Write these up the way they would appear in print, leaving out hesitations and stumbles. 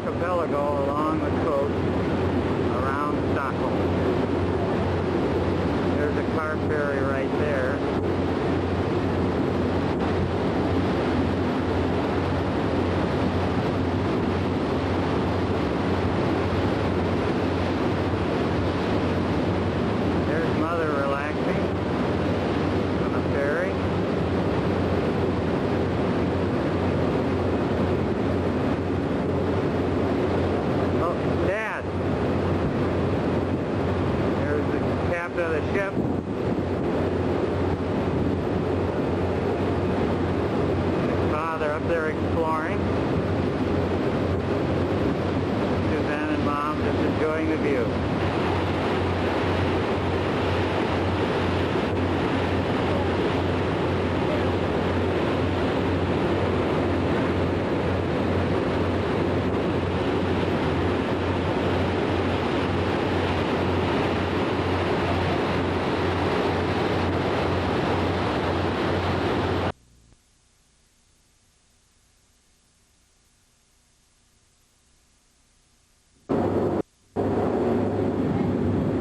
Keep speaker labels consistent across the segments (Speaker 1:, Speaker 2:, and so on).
Speaker 1: archipelago along the coast around Stockholm. There's a car ferry right there. There's Mother relaxing on the ferry. Of the ship. His father up there exploring. Suzanne and Mom just enjoying the view.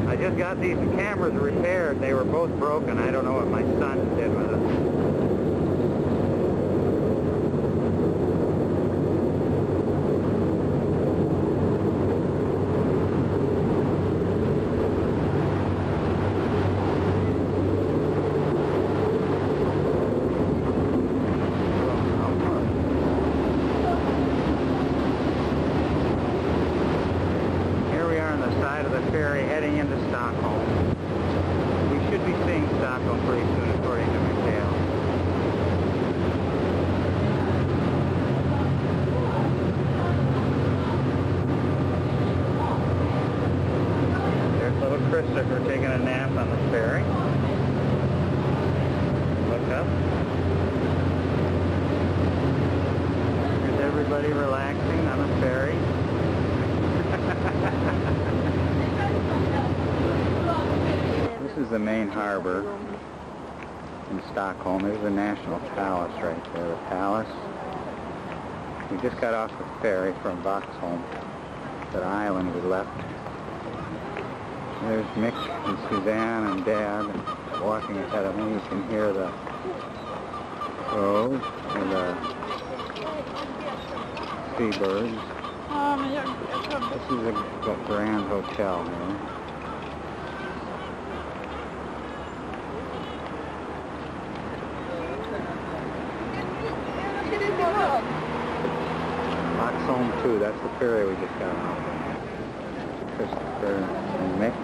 Speaker 1: I just got these cameras repaired. They were both broken. I don't know what my son did with them. Side of the ferry heading into Stockholm. We should be seeing Stockholm pretty soon, according to Mikhail. There's little Christopher taking a nap on the ferry. Look up. Here's everybody relaxing on the ferry. This is the main harbor in Stockholm. There's the National Palace right there, the palace. We just got off the ferry from Vaxholm, that island we left. There's Mick and Suzanne and Dad walking ahead of me. You can hear the crows and the seabirds. This is a grand hotel here. Vaxholm 2, that's the ferry we just got off. Christopher and Mick.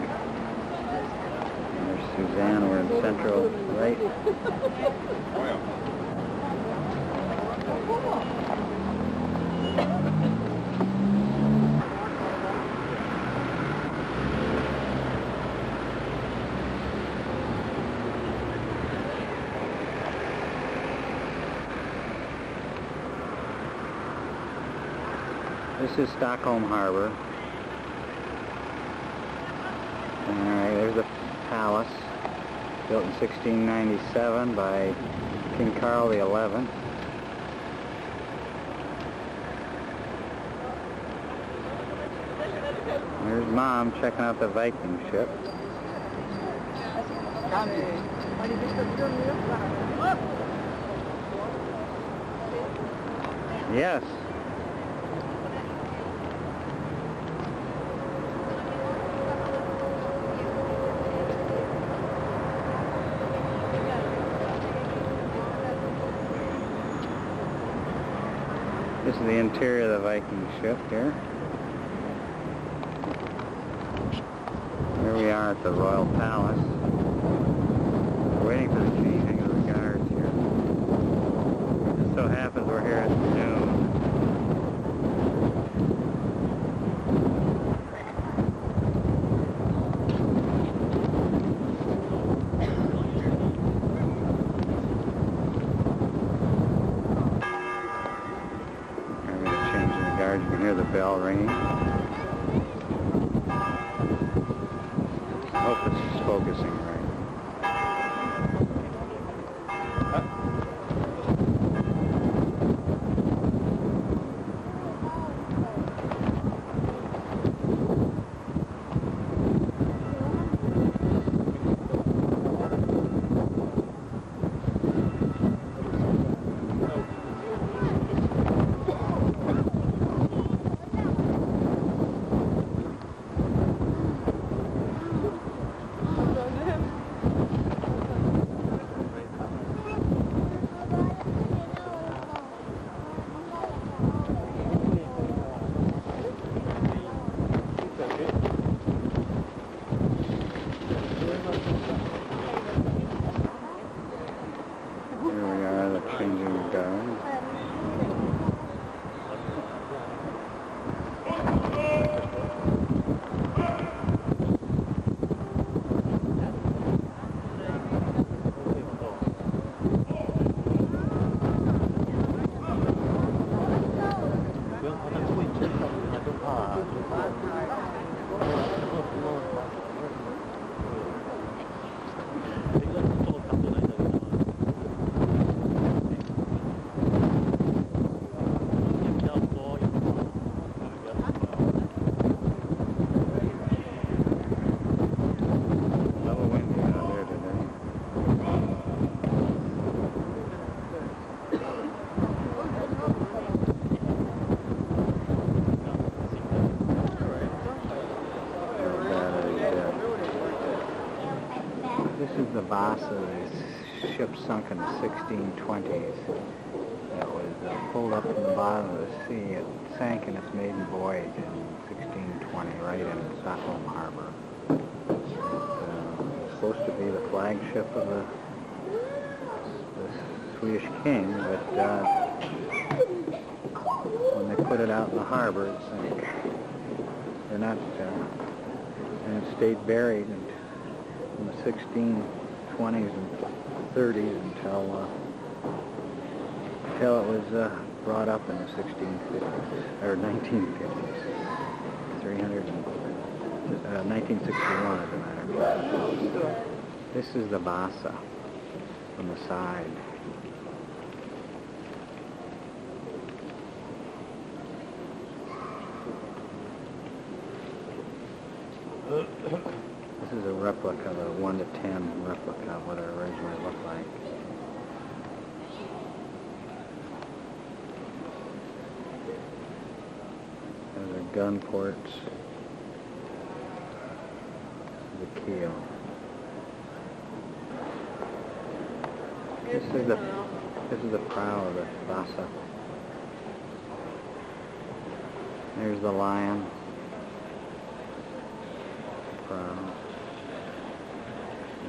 Speaker 1: And there's Suzanne, we're in Central, right? This is Stockholm Harbor. Alright, there's the palace, built in 1697 by King Carl XI. There's Mom checking out the Viking ship. Yes. This is the interior of the Viking ship here. Here we are at the Royal Palace. We're waiting for the changing of the guards here. It just so happens we're here at noon. You can hear the bell ringing. I hope this is focusing right. ship sunk in the 1620s. It was pulled up from the bottom of the sea. It sank in its maiden voyage in 1620, right in Stockholm Harbor. It was supposed to be the flagship of the Swedish king, but when they put it out in the harbor, it sank. They're not, and it stayed buried in the 1620s and 30s until it was brought up in the 1650s, or 1950s. 1961 as a matter of fact. This is the Vasa from the side. This is a replica, the 1 to 10 replica of what it originally looked like. Those are gun ports. The keel. This is the prow of the Vasa. There's the lion. Prow.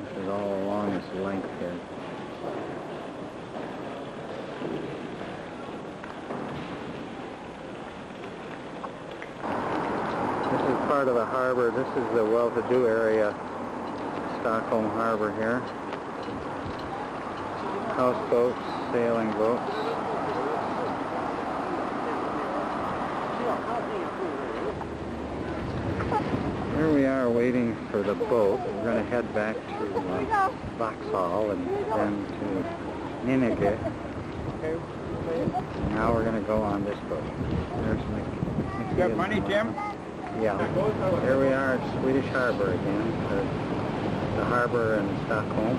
Speaker 1: This is all along this length here. This is part of the harbor. This is the well-to-do area, Stockholm Harbor here. Houseboats, sailing boats. Here we are waiting for the boat. We're going to head back to Vauxhall and then to Ninege. Now we're going to go on this boat. There's Mick.
Speaker 2: You got money, Jim?
Speaker 1: Yeah. Here we are at Swedish Harbor again, the harbor in Stockholm.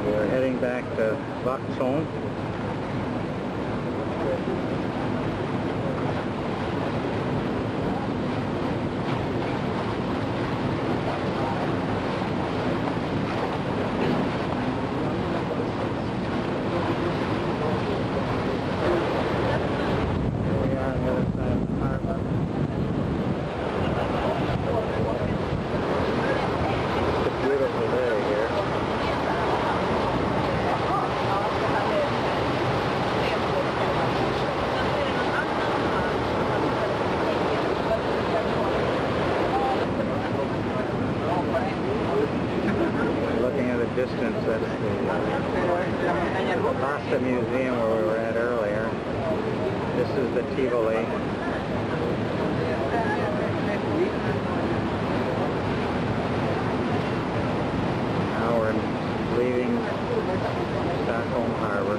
Speaker 1: We're heading back to Vauxhall. Distance, that's the Vasa Museum where we were at earlier. This is the Tivoli. Now we're leaving Stockholm Harbor.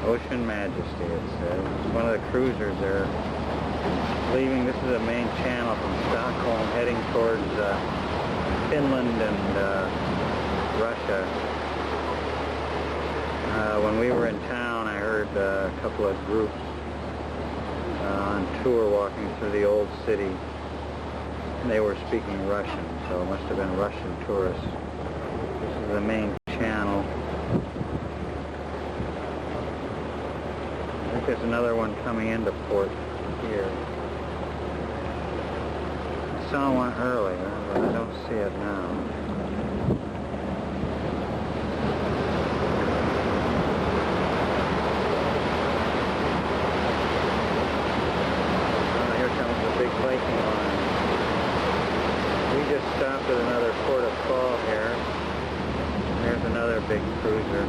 Speaker 1: Ocean Majesty, it says. It's one of the cruisers there. Leaving, this is the main channel from Stockholm, heading towards Finland and Russia. When we were in town, I heard a couple of groups on tour walking through the old city. They were speaking Russian, so it must have been Russian tourists. This is the main channel. I think there's another one coming into port here. I saw one earlier, but I don't see it now. Here comes the big Viking line. We just stopped at another port of call here. big cruiser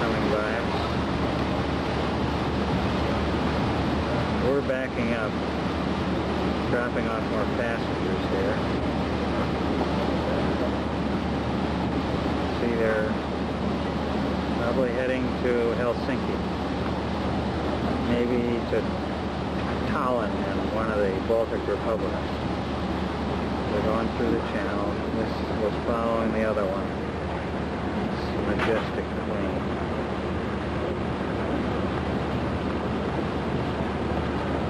Speaker 1: coming by us. We're backing up, dropping off more passengers here. See, they're probably heading to Helsinki, maybe to Tallinn in one of the Baltic republics. They're going through the channel. This was following the other one. It's a majestic plane.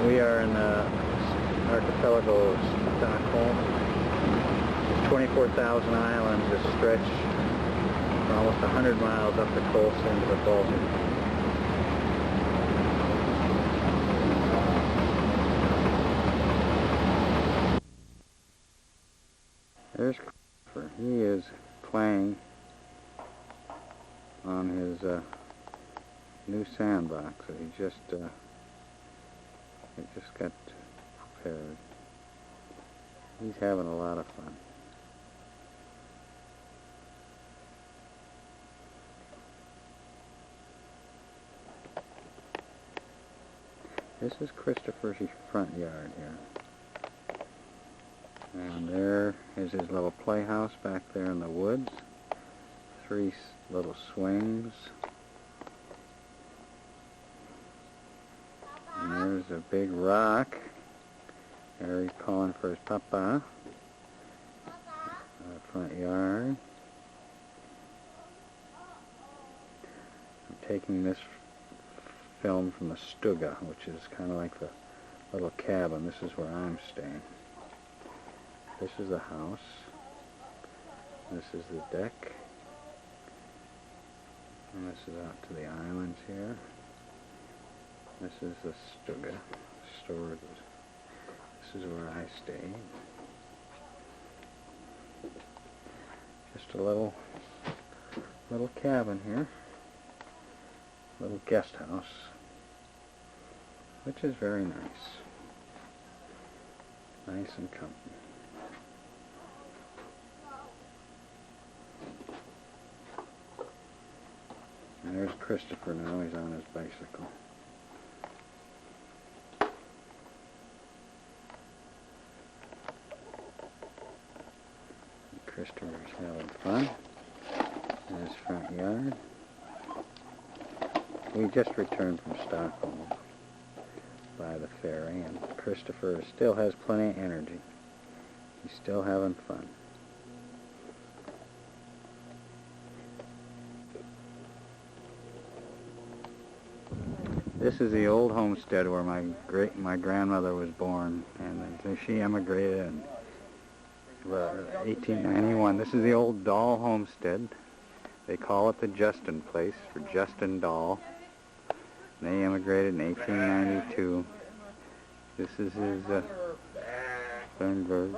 Speaker 1: We are in the archipelago of Stockholm. There's 24,000 islands that stretch for almost 100 miles up the coast into the Baltic. There's Christopher. He is playing on his new sandbox that he just got prepared. He's having a lot of fun. This is Christopher's front yard here. And there is his little playhouse back there in the woods. 3 little swings. And there's a big rock. There he's calling for his papa. Front yard. I'm taking this film from the Stuga, which is kind of like the little cabin. This is where I'm staying. This is the house. This is the deck. And this is out to the islands here. This is the Stuga. Storage. This is where I stay. Just a little cabin here. Little guest house. Which is very nice. Nice and comfy. And there's Christopher now. He's on his bicycle. And Christopher's having fun in his front yard. We just returned from Stockholm by the ferry, and Christopher still has plenty of energy. He's still having fun. This is the old homestead where my grandmother was born, and she emigrated in 1891. This is the old Dahl homestead. They call it the Justin place for Justin Dahl. They emigrated in 1892. This is his Sternberg.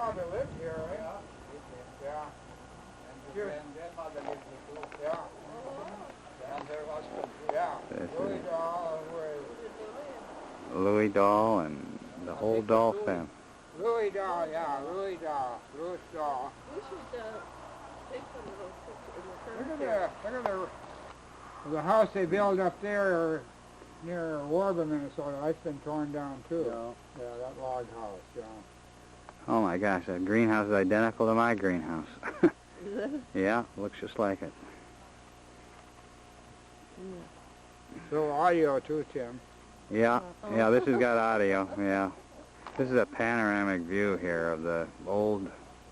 Speaker 1: Louis Dahl and the whole Dahl family.
Speaker 2: Louis Dahl, yeah, Louis Dahl, Louis Dahl.
Speaker 3: We should take some of those pictures in the
Speaker 2: Look at the house they built up there near Warburg, Minnesota. That's been torn down too. Yeah, that log house. Yeah.
Speaker 1: Oh my gosh, that greenhouse is identical to my greenhouse.
Speaker 3: Is it?
Speaker 1: Yeah, looks just like it.
Speaker 2: So audio too, Tim.
Speaker 1: Yeah, yeah, this has got audio, yeah. This is a panoramic view here of the old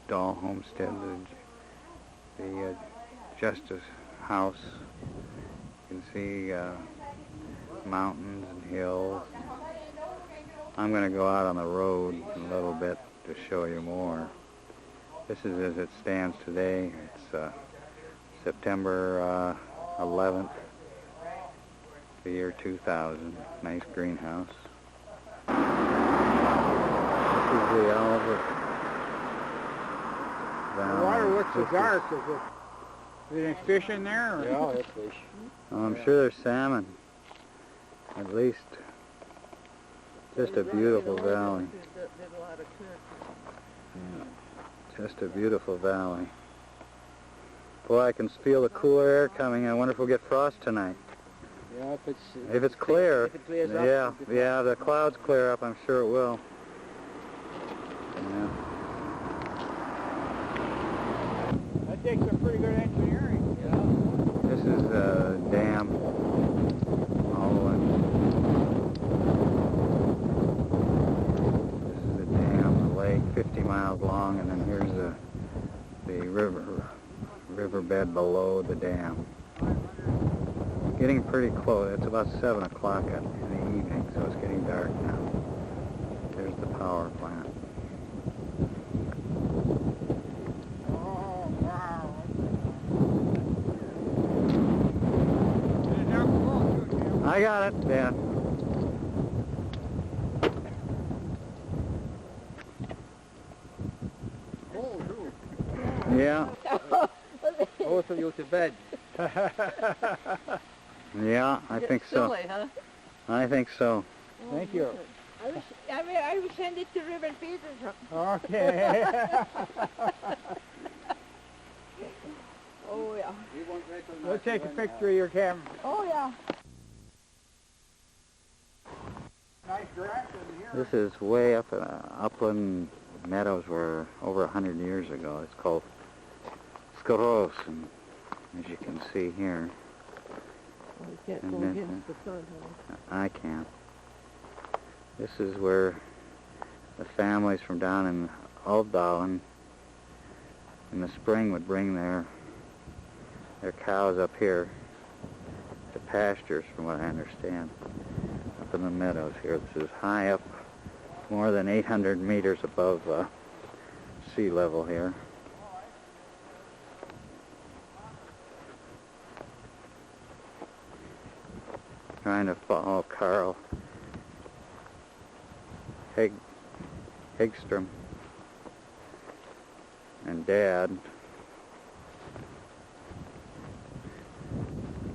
Speaker 1: Dahl homestead, the Justice House. You can see mountains and hills. I'm going to go out on the road a little bit to show you more. This is as it stands today. It's September 11th, the year 2000. Nice greenhouse. This is the Albert Valley.
Speaker 2: The water looks so dark. Is there any fish in there? Or?
Speaker 4: Yeah, there's fish.
Speaker 1: Oh, I'm sure there's salmon. At least. Just a beautiful valley. Yeah, just a beautiful valley. Boy, I can feel the cooler air coming. I wonder if we'll get frost tonight.
Speaker 2: Yeah,
Speaker 1: If it's clear,
Speaker 2: if it clears up,
Speaker 1: yeah, the clouds clear up, I'm sure it will. Yeah.
Speaker 2: That takes some pretty good engineering.
Speaker 1: Yeah. This is a dam. All in. This is a dam, a lake, 50 miles long, and then here's the riverbed below the dam. Getting pretty close. It's about 7 o'clock in the evening, so it's getting dark now. There's the power plant.
Speaker 2: Oh, wow.
Speaker 1: I got it, Dan.
Speaker 2: Oh, too.
Speaker 1: Yeah.
Speaker 2: Both of you to bed.
Speaker 1: Yeah, I think so.
Speaker 3: Silly, huh?
Speaker 1: I think so.
Speaker 2: Thank you.
Speaker 3: I will send it to River Peterson.
Speaker 2: Okay.
Speaker 3: Oh, yeah.
Speaker 2: We'll take a picture of your camera.
Speaker 3: Oh, yeah.
Speaker 2: Nice grass in here.
Speaker 1: This is way up in upland meadows where over 100 years ago. It's called Skoros, and as you can see here.
Speaker 3: Well, you can't
Speaker 1: And
Speaker 3: go
Speaker 1: then,
Speaker 3: against the sun, huh?
Speaker 1: I can't. This is where the families from down in Alvdalen in the spring would bring their cows up here to pastures, from what I understand, up in the meadows here. This is high up, more than 800 meters above sea level here. Trying to follow Carl Hegstrom and Dad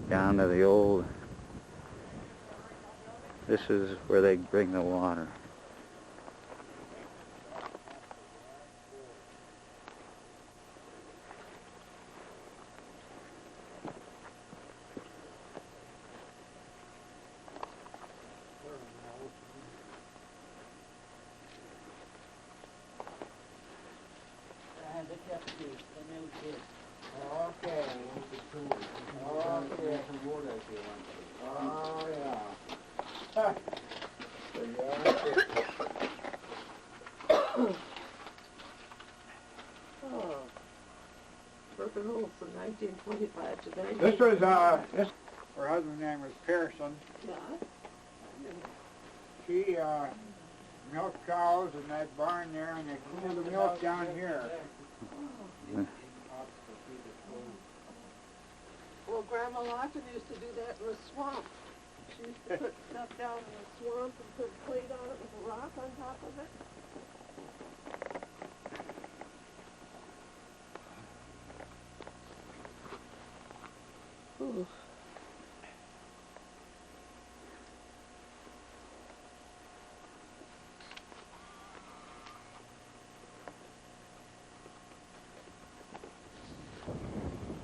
Speaker 1: down to the old, this is where they bring the water.
Speaker 2: Okay. Oh, yeah.
Speaker 3: Oh. Broken hole from 1925 to 19...
Speaker 2: This was, her husband's name was Pearson.
Speaker 3: Yeah.
Speaker 2: She, milked cows in that barn there, and they cooled the milk down here.
Speaker 3: Well, Grandma Lawton used to do that in the swamp. She used to put stuff down in the swamp and put a plate on it with a rock on top of it. Ooh.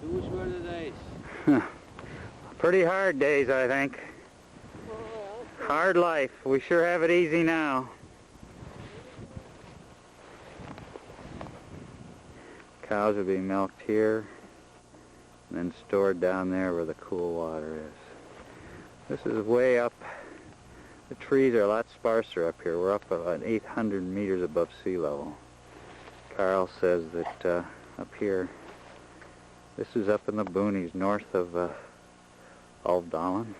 Speaker 2: Those were the days.
Speaker 1: Pretty hard days, I think. Hard life. We sure have it easy now. Cows would be milked here and then stored down there where the cool water is. This is way up. The trees are a lot sparser up here. We're up about 800 meters above sea level. Carl says that up here, this is up in the boonies north of Alvdalen.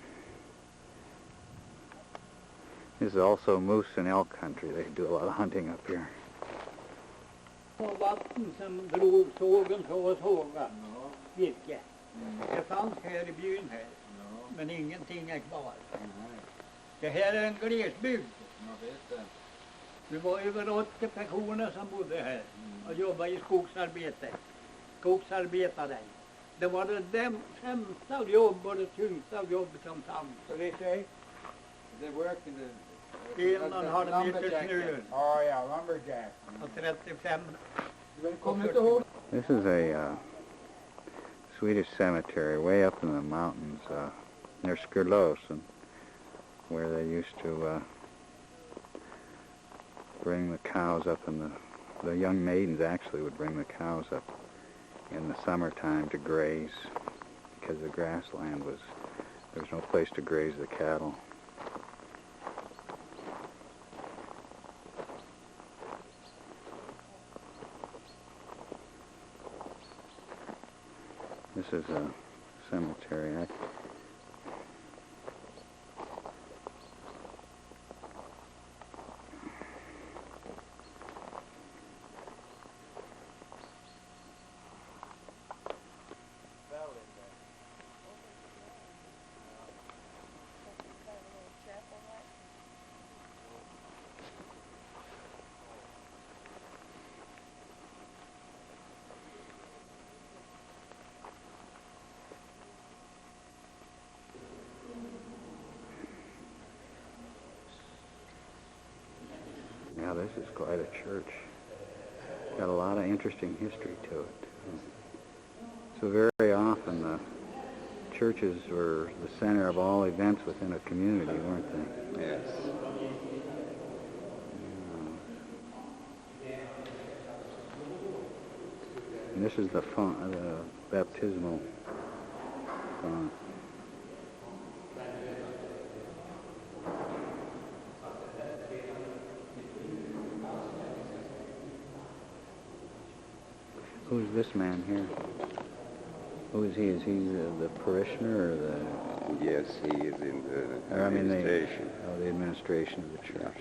Speaker 1: This is also moose and elk country. They do a lot of hunting up here.
Speaker 4: Vatten som drog sågen så sågar, virke. Det fanns här i byn här, men ingenting är kvar. Det här är en glesbygd. Det var över 80 personer som bodde här och jobbade i skogsarbete. Skogsarbetare. Det var det sämsta jobb och det tyngsta jobb som fanns.
Speaker 2: So they say? They work in the...
Speaker 4: 1,5 meter snö
Speaker 2: Oh, yeah, lumberjack.
Speaker 4: och 35.
Speaker 1: This is a Swedish cemetery way up in the mountains near Skurlåsen, where they used to bring the cows up, and the young maidens actually would bring the cows up in the summertime to graze, because the grassland there was no place to graze the cattle. This is a cemetery. Now this is quite a church. Got a lot of interesting history to it. So very often the churches were the center of all events within a community, weren't they?
Speaker 5: Yes.
Speaker 1: And this is the baptismal font. Who's this man here? Who is he? Is he the parishioner or the...
Speaker 5: Yes, he is in the
Speaker 1: Or, I mean,
Speaker 5: administration.
Speaker 1: the administration of the church.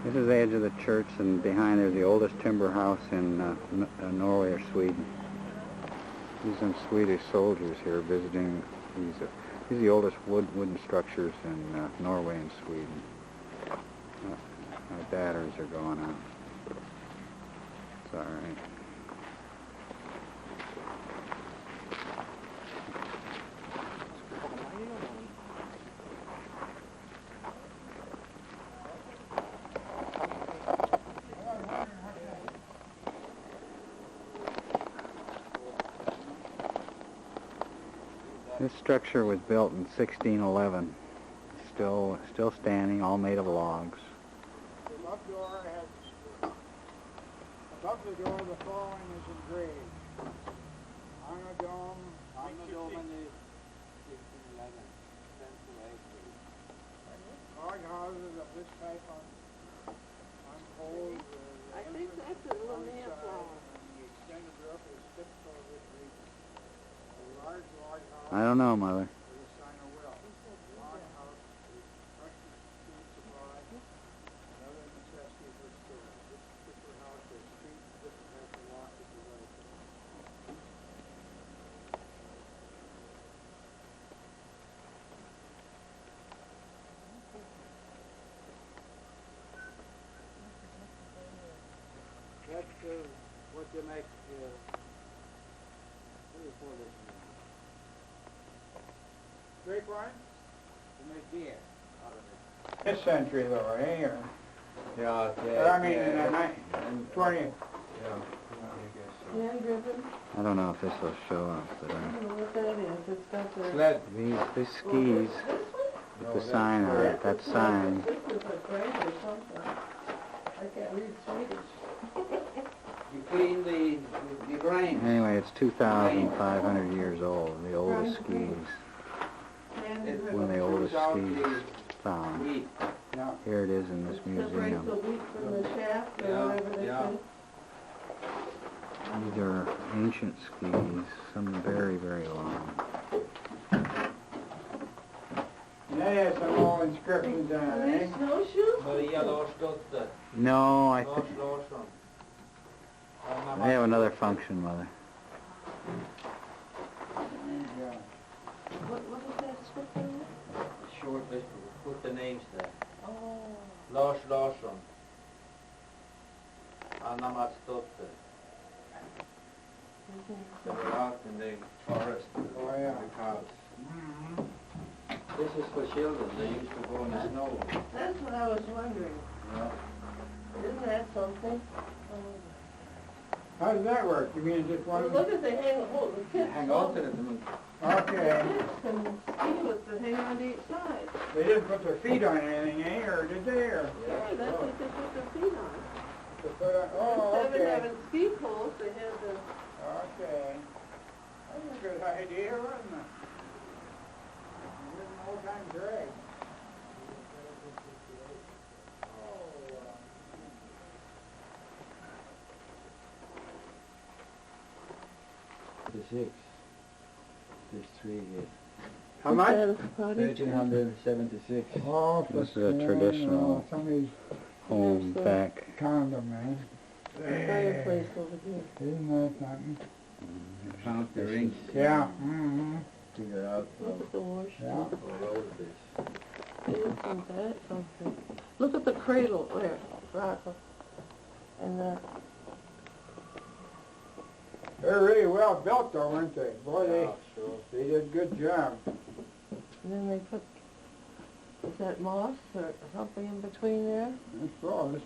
Speaker 1: This is the edge of the church, and behind there's the oldest timber house in Norway or Sweden. These are Swedish soldiers here visiting. These are the oldest wooden structures in Norway and Sweden. My batteries are going out. It's all right. This structure was built in 1611. Still standing, all made of logs.
Speaker 2: The love door has, above the door, the following is engraved. On the dome in the 1611, log houses of this type on poles.
Speaker 3: I think that's a lamia flower.
Speaker 2: The extended roof is typical of this region. A large log house.
Speaker 1: I don't know, Mother.
Speaker 2: With a sign of will. Log house is precious food supply and other necessities for storage. This particular house has street different types of walk if you like. That's what you make, what do you call this? Grapevine? You make beer out of it. This century though, eh? Or,
Speaker 5: Yeah,
Speaker 2: I mean, in the 20th.
Speaker 3: Hand-driven,
Speaker 1: I don't know if this will show up, but
Speaker 3: I don't know what that is. It's got the...
Speaker 5: Sled.
Speaker 1: these skis with the sign on it, that sign.
Speaker 3: This is a grain or something. I can't read Swedish.
Speaker 5: You clean the grain.
Speaker 1: Anyway, it's 2,500 years old, the oldest skis.
Speaker 3: Hand-driven.
Speaker 1: One of the oldest skis found.
Speaker 5: Wheat.
Speaker 2: Yeah.
Speaker 1: Here it is in this
Speaker 3: Separate the
Speaker 1: museum.
Speaker 3: wheat from the shaft or
Speaker 5: Yeah,
Speaker 3: whatever they
Speaker 5: yeah.
Speaker 3: say.
Speaker 1: These are ancient skis, some very, very long.
Speaker 2: Yeah, yeah, some old inscriptions on
Speaker 3: Are
Speaker 2: it,
Speaker 3: they
Speaker 2: eh?
Speaker 3: snowshoes?
Speaker 5: Maria Larsdotter.
Speaker 1: No, I think
Speaker 5: Larsson.
Speaker 1: they have another function, Mother.
Speaker 2: Yeah.
Speaker 3: What is that scripture?
Speaker 5: Short list, put the names there.
Speaker 3: Oh.
Speaker 5: Lars Larsson. Anna Matsdotter. They were out in the forest.
Speaker 2: Oh, yeah.
Speaker 5: Because
Speaker 2: Mm-hmm.
Speaker 5: this is for children. They used to go in the snow.
Speaker 3: That's what I was wondering.
Speaker 5: Yeah.
Speaker 3: Isn't that something?
Speaker 2: How does that work? You mean just
Speaker 3: Well,
Speaker 2: one?
Speaker 3: look at the the kids.
Speaker 5: Hang on to them.
Speaker 2: Okay.
Speaker 3: The kids can ski with the hang on to each side.
Speaker 2: They didn't put their feet on anything, eh? Or did they? Or?
Speaker 3: Yeah, that's what they put their feet on.
Speaker 2: They put on, oh,
Speaker 3: Instead of
Speaker 2: okay.
Speaker 3: having ski poles, they had the...
Speaker 2: Okay. That's a good idea, wasn't it? Here's an old-time drag.
Speaker 5: The 6. There's 3 here.
Speaker 2: How much?
Speaker 5: 1376.
Speaker 2: Oh,
Speaker 1: This is a traditional
Speaker 2: somebody's
Speaker 1: home back.
Speaker 2: condom, man.
Speaker 3: Fireplace over here.
Speaker 2: Isn't that something?
Speaker 5: Count the rings.
Speaker 2: Yeah. Mm-hmm.
Speaker 5: Figure out
Speaker 3: Look at the wash.
Speaker 2: Yeah.
Speaker 5: how old it is.
Speaker 3: Isn't that something? Look at the cradle there, Rocco. And
Speaker 2: They're really well built, though, weren't they? Boy,
Speaker 5: Yeah, sure.
Speaker 2: they did a good job.
Speaker 3: then they put, is that moss or something in between there?
Speaker 2: I suppose.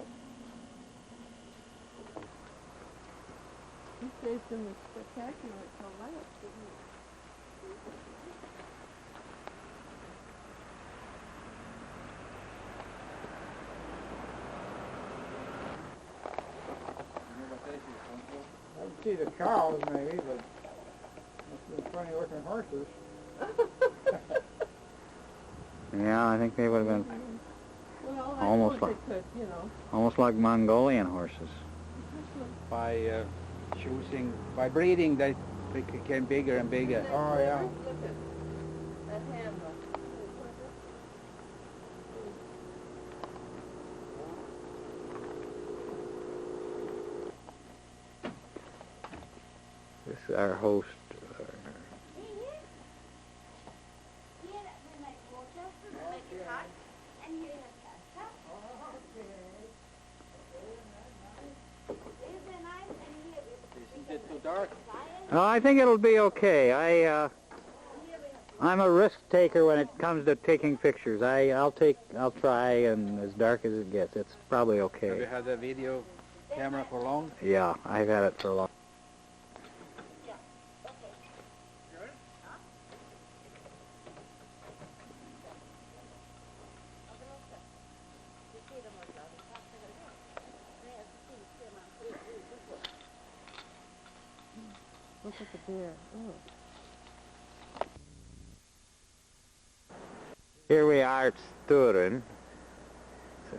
Speaker 3: He saved them a spectacular collapse, didn't
Speaker 2: I'd see the cows, maybe, but must be funny-looking horses.
Speaker 1: Yeah, I think they would have been
Speaker 3: Well,
Speaker 1: Almost
Speaker 3: I suppose they could, you know.
Speaker 1: almost like Mongolian horses.
Speaker 5: By by breeding, they became bigger and bigger.
Speaker 2: Oh, yeah.
Speaker 3: Look at that handle.
Speaker 1: This is our host.
Speaker 5: Isn't it too dark?
Speaker 1: I think it'll be okay. I'm a risk taker when it comes to taking pictures. I'll try, and as dark as it gets, it's probably
Speaker 5: Have you
Speaker 1: okay.
Speaker 5: had a video camera for long?
Speaker 1: Yeah, I've had it for a long.
Speaker 3: Look at the bear. Oh.
Speaker 1: Here we are at Sturen,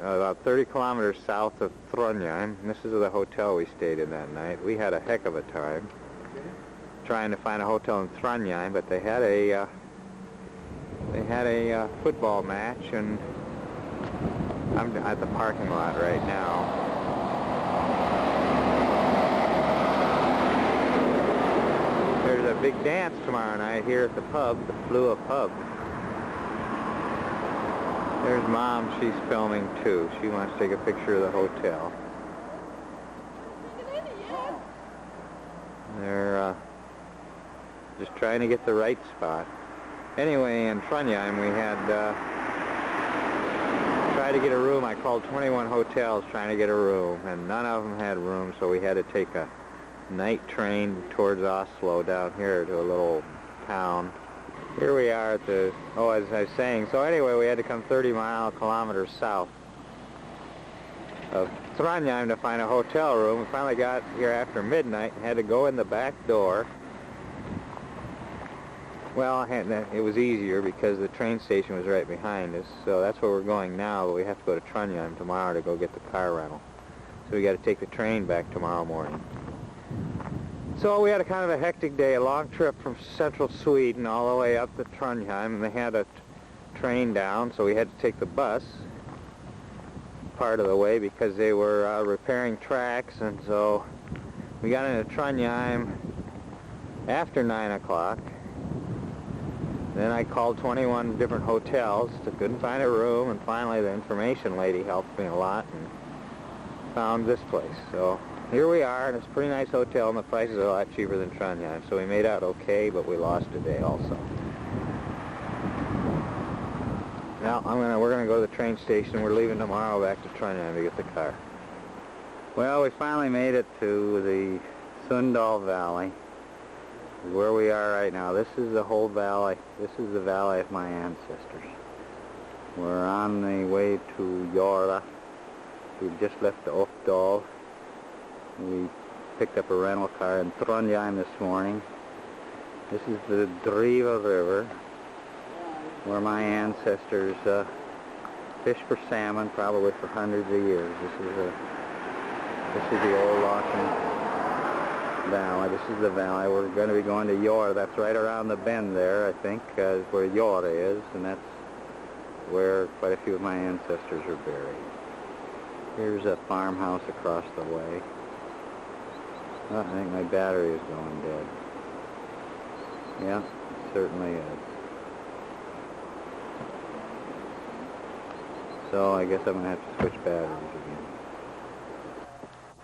Speaker 1: about 30 kilometers south of Trondheim. This is the hotel we stayed in that night. We had a heck of a time trying to find a hotel in Trondheim, but they had a football match, and I'm at the parking lot right now. There's a big dance tomorrow night here at the pub, the Flua Pub. There's Mom, she's filming too. She wants to take a picture of the hotel. They're just trying to get the right spot. Anyway, in Trondheim we had tried to get a room. I called 21 hotels trying to get a room, and none of them had room, so we had to take a night train towards Oslo down here to a little town. Here we are at the, as I was saying, so anyway, we had to come 30 kilometers south of Trondheim to find a hotel room. We finally got here after midnight and had to go in the back door. Well, it was easier because the train station was right behind us, so that's where we're going now, but we have to go to Trondheim tomorrow to go get the car rental. So we got to take the train back tomorrow morning. So we had a kind of a hectic day, a long trip from central Sweden all the way up to Trondheim, and they had a train down, so we had to take the bus part of the way because they were repairing tracks, and so we got into Trondheim after 9 o'clock. Then I called 21 different hotels, couldn't find a room, and finally the information lady helped me a lot and found this place. So Here we are, and it's a pretty nice hotel, and the prices are a lot cheaper than Trondheim, so we made out okay, but we lost a day also. Now, we're gonna go to the train station. We're leaving tomorrow back to Trondheim to get the car. Well, we finally made it to the Sundal Valley, where we are right now. This is the whole valley. This is the valley of my ancestors. We're on the way to Jorda. We've just left the Oppdal. We picked up a rental car in Trondheim this morning. This is the Driva River, where my ancestors fished for salmon, probably for hundreds of years. This is the old Lochen Valley. This is the valley. We're going to be going to Jorda. That's right around the bend there, I think, where Jorda is, and that's where quite a few of my ancestors are buried. Here's a farmhouse across the way. Oh, I think my battery is going dead. Yeah, it certainly is. So I guess I'm going to have to switch batteries again.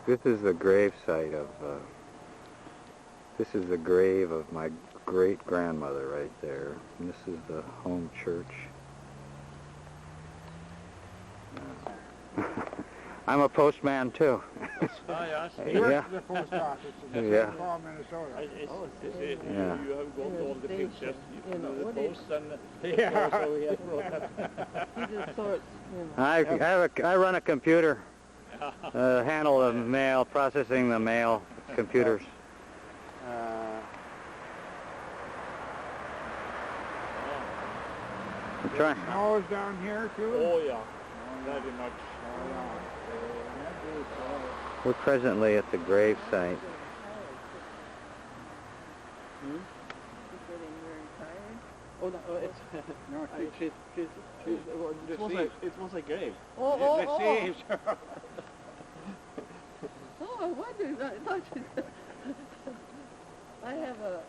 Speaker 1: This is the grave site of, this is the grave of my great-grandmother right there. And this is the home church. I'm a postman too.
Speaker 5: Oh, yes.
Speaker 2: He works
Speaker 1: Yeah.
Speaker 2: at the post office in
Speaker 1: Yeah.
Speaker 2: St. Paul, Minnesota.
Speaker 1: Yeah.
Speaker 5: You have got all the pictures.
Speaker 3: You know,
Speaker 5: The
Speaker 3: what is-
Speaker 5: post and
Speaker 2: Yeah.
Speaker 5: so we have brought up.
Speaker 3: He just sorts, you know.
Speaker 1: I run a computer, handle the mail, processing the mail, computers. I'm trying.
Speaker 2: Snows down here too.
Speaker 5: Oh, yeah. Very much.
Speaker 1: We're presently at the grave site.
Speaker 3: He's getting very tired.
Speaker 6: Oh, no, it's
Speaker 2: No,
Speaker 6: she's it was a grave.
Speaker 3: Oh, oh,
Speaker 2: the
Speaker 3: oh.
Speaker 2: seas.
Speaker 3: Oh, I wondered. I thought you said... I have a...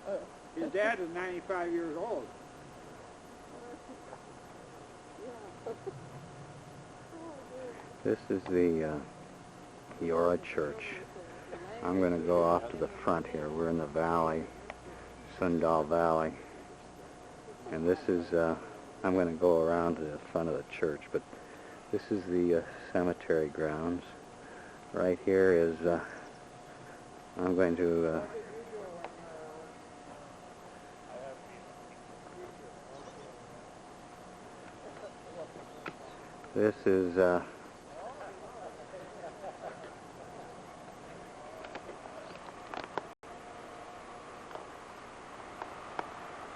Speaker 2: His dad is 95 years old.
Speaker 1: This is the Jorda Church. I'm going to go off to the front here. We're in the valley, Sundal Valley. And this is, I'm going to go around to the front of the church, but this is the cemetery grounds. Right here is, I'm going to, this is,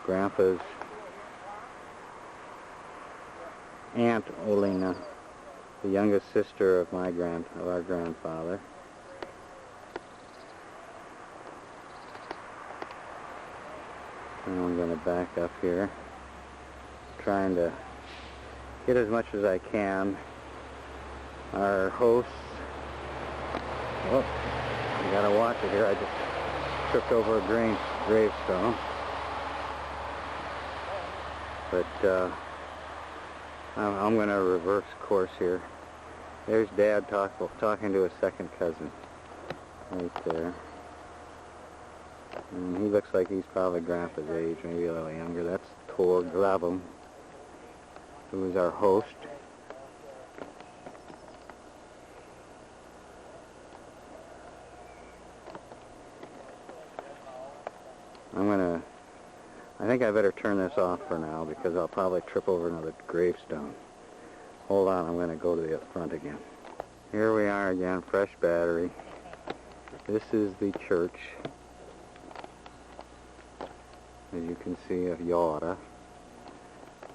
Speaker 1: Grandpa's Aunt Olena, the youngest sister of our grandfather. And I'm going to back up here, trying to get as much as I can. Our hosts, oh, you gotta watch it here. I just tripped over a gravestone. But I'm going to reverse course here. There's Dad talking to his second cousin right there. And he looks like he's probably Grandpa's age, maybe a little younger. That's Tor Glavum, who is our host. I think I better turn this off for now because I'll probably trip over another gravestone. Hold on, I'm going to go to the front again. Here we are again, fresh battery. This is the church, as you can see, of Jorda.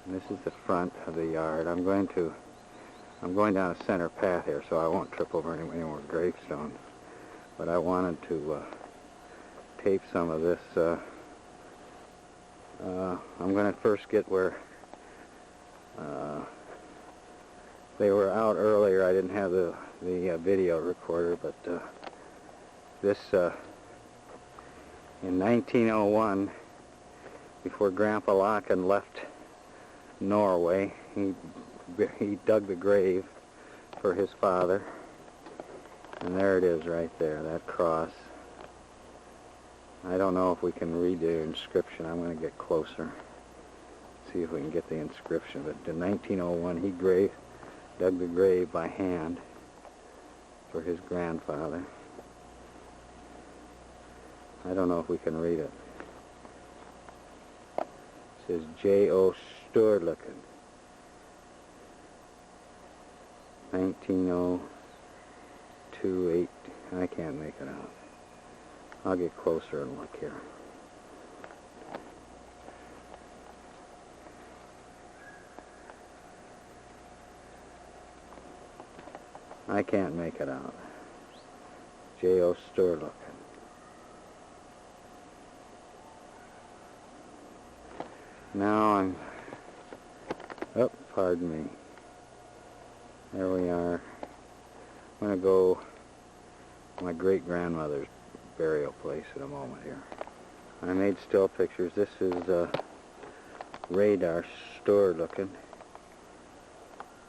Speaker 1: And this is the front of the yard. I'm going down a center path here, so I won't trip over any more gravestones. But I wanted to tape some of this. I'm going to first get where they were out earlier. I didn't have the video recorder, but this in 1901, before Grandpa Lochen left Norway, he dug the grave for his father, And there it is right there, that cross. I don't know if we can read the inscription. I'm going to get closer, see if we can get the inscription. But in 1901, he dug the grave by hand for his grandfather. I don't know if we can read it. It says J.O. Sturlucken, 1902-8. I can't make it out. I'll get closer and look here. I can't make it out. J.O. Sturlucken. Now I'm... Oh, pardon me. There we are. I'm going to go to my great-grandmother's burial place in a moment here. I made still pictures. This is Radar Sturlucken.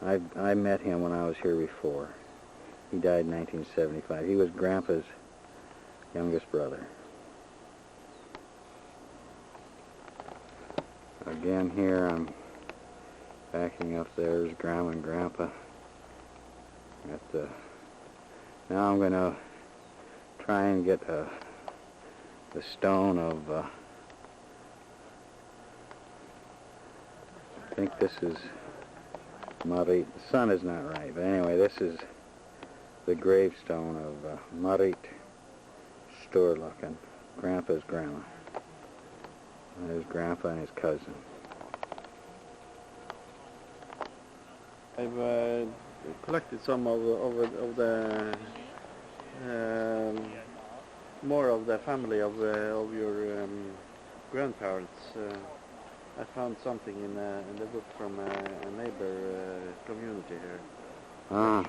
Speaker 1: I met him when I was here before. He died in 1975. He was Grandpa's youngest brother. Again here I'm backing up. There's Grandma and Grandpa. Now I'm going to try and get the stone of, I think this is Marit. The sun is not right, but anyway, this is the gravestone of Marit Sturlucken, Grandpa's grandma. There's Grandpa and his cousin.
Speaker 6: I've collected some of the more of the family of your grandparents. I found something in the book from a neighbor community here.
Speaker 1: Ah.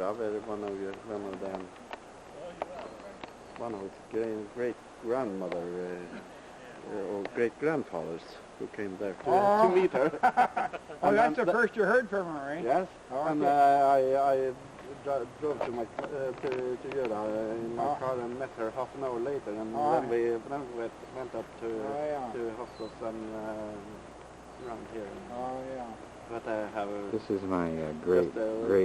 Speaker 6: One of his great grandmother or great grandfathers who came there to meet her.
Speaker 2: Oh, that's the first you heard from her, right?
Speaker 6: Yes,
Speaker 2: Okay.
Speaker 6: and I drove to my to Göra in my car and met her half an hour later, and then we went up to hostels and around here.
Speaker 2: Oh, yeah.
Speaker 6: But I have
Speaker 1: This is my great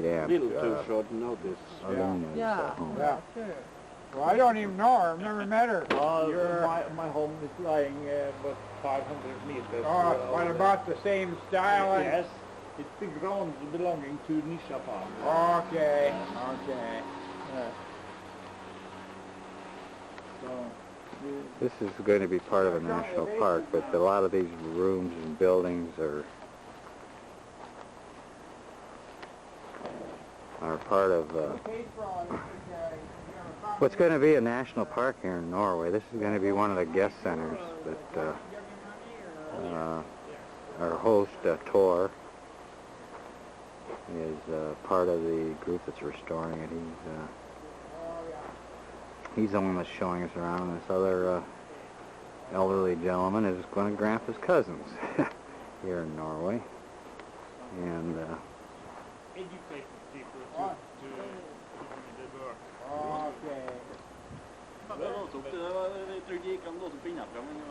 Speaker 1: aunt.
Speaker 6: little too short notice.
Speaker 1: Alena's home.
Speaker 2: Yeah. Well, I don't even know her. I've never met her.
Speaker 4: My home is lying about 500 meters.
Speaker 2: Oh, what about the same style?
Speaker 4: Yes, it's the ground belonging to Nisha farm.
Speaker 2: Okay, okay.
Speaker 4: So,
Speaker 1: This is going to be part of a national park, but a lot of these rooms and buildings are part of what's going to be a national park here in Norway. This is going to be one of the guest centers, but our host, Tor, is part of the group that's restoring it. He's the one that's showing us around, and this other elderly gentleman is one of Grandpa's cousins here in Norway. And
Speaker 4: educated people to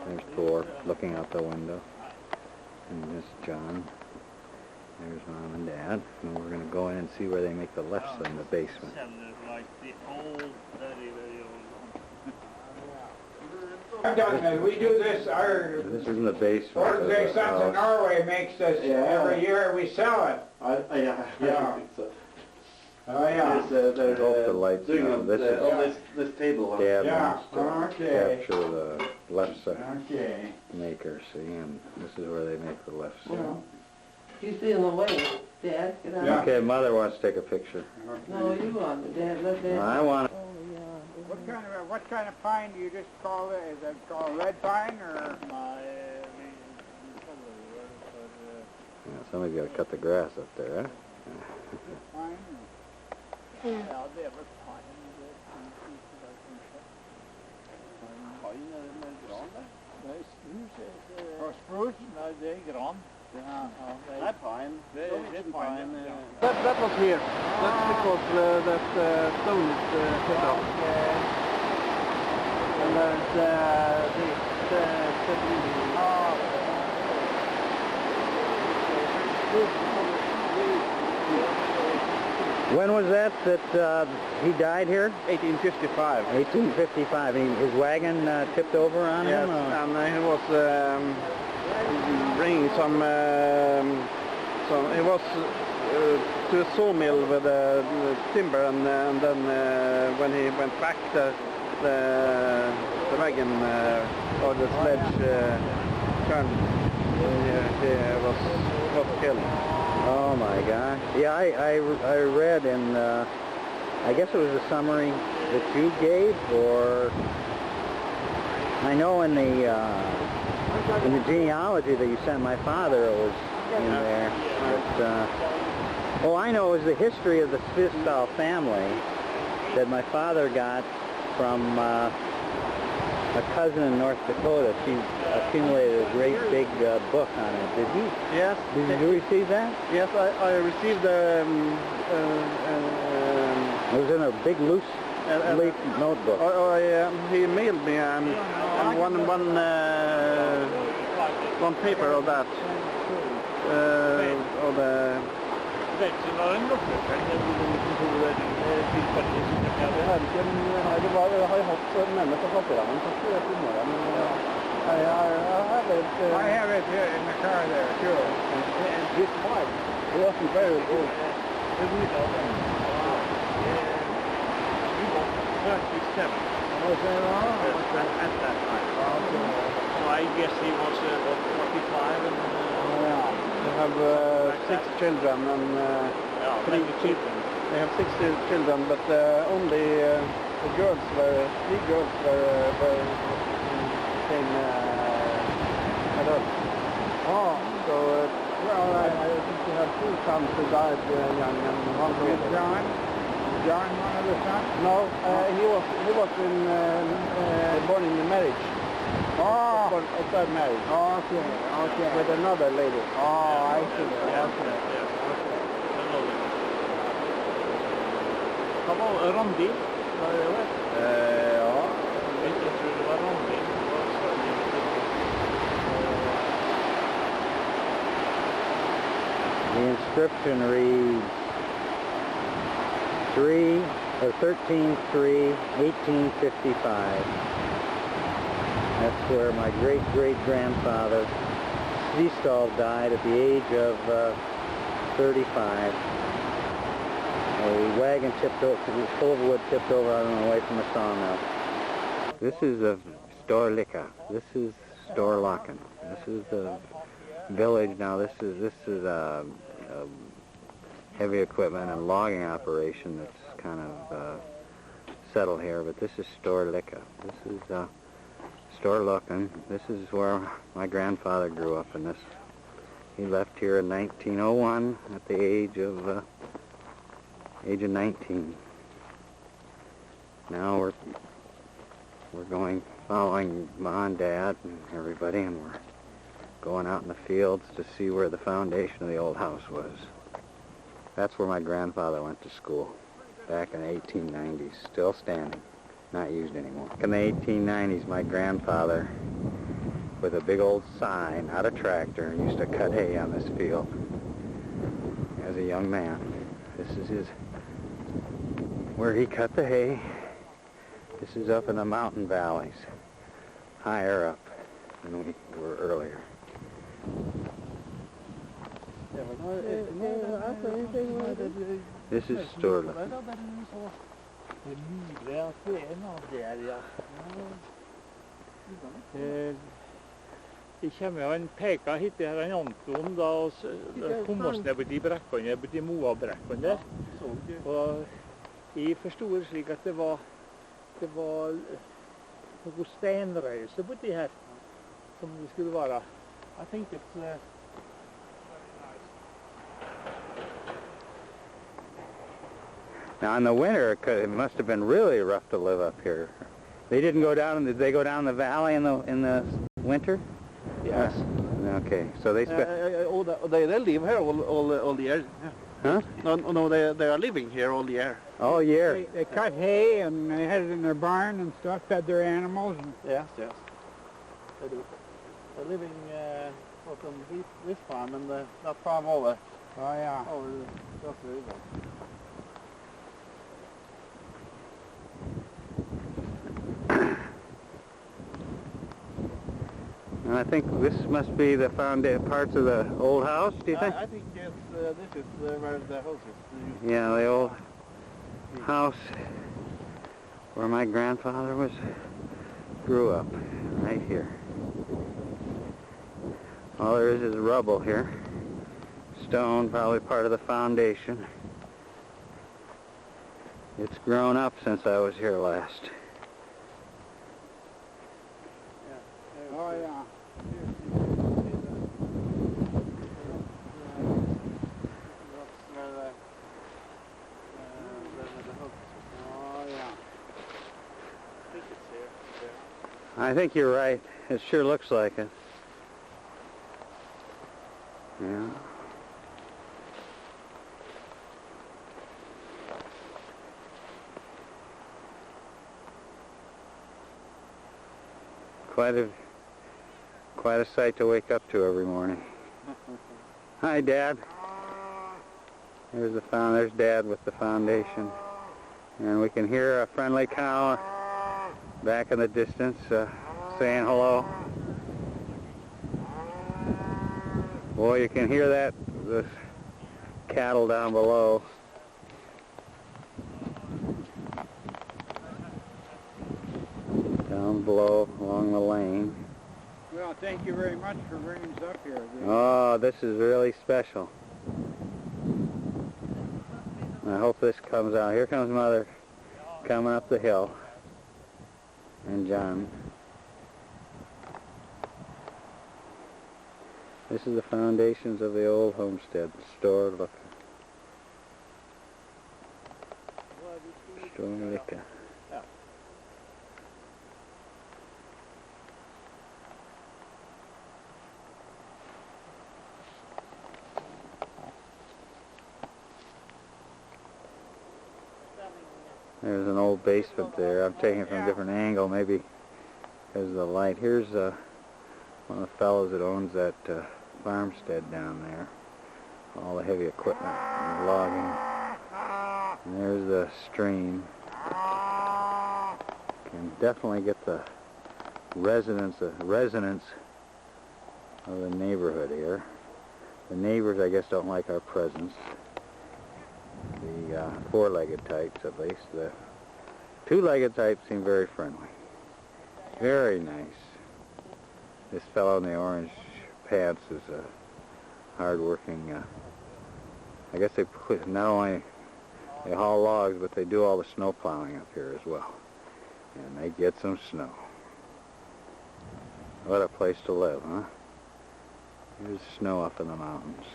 Speaker 1: there's Thor looking out the window. And this John. There's Mom and Dad. And we're going to go in and see where they make the lefts in the basement.
Speaker 2: I've done this. We do this. Our
Speaker 1: This is in the basement.
Speaker 2: Organization Sons of Norway makes this every year. We sell it.
Speaker 6: I
Speaker 2: Yeah.
Speaker 6: think so.
Speaker 2: Oh, yeah.
Speaker 6: They're
Speaker 1: Hope the lights
Speaker 6: doing
Speaker 1: now.
Speaker 6: on
Speaker 1: This is
Speaker 6: this table.
Speaker 1: Dad
Speaker 2: Yeah,
Speaker 1: wants to
Speaker 2: okay.
Speaker 1: capture the left side
Speaker 2: Okay.
Speaker 1: maker, see, and this is where they make the left side.
Speaker 3: You see in the way, Dad. Get out.
Speaker 2: Yeah.
Speaker 1: Okay, Mother wants to take a picture.
Speaker 3: No, you want it, Dad. Let Dad.
Speaker 1: I want
Speaker 3: Oh, yeah.
Speaker 2: What kind of pine do you just call it? Is it called red pine or?
Speaker 1: Yeah, somebody's got to cut the grass up there, huh?
Speaker 2: Pine?
Speaker 4: Or spruce? No, det är gran.
Speaker 6: That's fine. That's fine. That was here. That's because that stone is set up. And
Speaker 1: When was that he died here?
Speaker 6: 1855.
Speaker 1: 1855. His wagon tipped over on
Speaker 6: Yes,
Speaker 1: him?
Speaker 6: and he was bringing some he was to a sawmill with timber, and then when he went back, the wagon or the sledge turned. He was killed.
Speaker 1: Oh my gosh. Yeah, I read in, I guess it was a summary that you gave, or I know in the genealogy that you sent my father, it was in there. But, oh, I know it was the history of the Svistall family that my father got from a cousin in North Dakota. She accumulated a great big book on it. Did you?
Speaker 6: Yes.
Speaker 1: Did you receive that?
Speaker 6: Yes, I received
Speaker 1: It was in a big loose leaf notebook.
Speaker 6: He mailed me one paper of that. Of the. Det var, jeg har jo hatt med meg forfatterne, så skulle jeg finne dem. I have it here in the car there, too. This part, it wasn't very good. It was 37. Was that all? At that time. Okay. So I guess he was 45 and... They have 6 children and 3 children. They have 6 children, but only the girls were 3 girls became adults. Oh, so well, I think they have 2 sons who died young and one daughter. John? John, one of the sons? No, he was born in the marriage. Oh, third marriage. Okay, okay. With another lady. Oh, I see. Yeah. Okay. Han var Randi, var det vet? Ja. Jag tror det var Randi.
Speaker 1: The inscription reads 13/3/1855. That's where my great-great-grandfather Svistall died at the age of 35. A wagon tipped over, it was full of wood tipped over on the way from a sawmill. This is a Storlicka. This is Storlocken. This is the village. Now this is a heavy equipment and logging operation that's kind of settled here. But this is Storlicka. This is Storlocken. This is where my grandfather grew up in this. He left here in 1901 at the age of 19. Now we're following Mom and Dad and everybody, and we're going out in the fields to see where the foundation of the old house was. That's where my grandfather went to school back in the 1890s, still standing, not used anymore. In the 1890s, my grandfather, with a big old sign, not a tractor, used to cut hay on this field as a young man. This is where he cut the hay. This is up in the mountain valleys, higher up than we were earlier. This is Storla.
Speaker 4: Jeg kommer av en peka hit her en Anton da kom oss ned på de brekkene, på de Moa-brekkene der. Og jeg forstod det slik at det var noe steinrøyse på de her som det skulle være. I think it's
Speaker 1: Now in the winter, it must have been really rough to live up here. They didn't go down. Did they go down the valley in the winter?
Speaker 6: Yes.
Speaker 1: Okay, so they spent.
Speaker 6: No, they live here all year.
Speaker 1: Huh?
Speaker 6: No, they are living here all year.
Speaker 1: All year.
Speaker 2: They cut hay and they had it in their barn and stuff, fed their animals. And
Speaker 6: Yes. They do. They're living out on this farm and that farm over.
Speaker 2: oh yeah.
Speaker 6: Over just the river.
Speaker 1: And I think this must be the parts of the old house, do you think?
Speaker 6: I think this is where the house is.
Speaker 1: Yeah, the old house where my grandfather grew up, right here. All there is rubble here. Stone, probably part of the foundation. It's grown up since I was here last.
Speaker 2: Oh yeah. Oh yeah.
Speaker 1: I think you're right. It sure looks like it. Yeah. Quite a sight to wake up to every morning. Hi, Dad. There's Dad with the foundation. And we can hear a friendly cow back in the distance saying hello. Boy, you can hear the cattle down below. Down below along the lane.
Speaker 2: Well, thank you very much for bringing us up here.
Speaker 1: Oh, this is really special. I hope this comes out. Here comes Mother coming up the hill. And John. This is the foundations of the old homestead. Store, look. Store. There's an old basement there. I'm taking it from a different angle, maybe because of the light. Here's one of the fellows that owns that farmstead down there. All the heavy equipment and logging. And there's the stream. Can definitely get the resonance of the neighborhood here. The neighbors, I guess, don't like our presence. The four-legged types, at least. The two-legged types seem very friendly. Very nice. This fellow in the orange pants is a hard-working, I guess they not only they haul logs, but they do all the snow plowing up here as well. And they get some snow. What a place to live, huh? There's snow up in the mountains.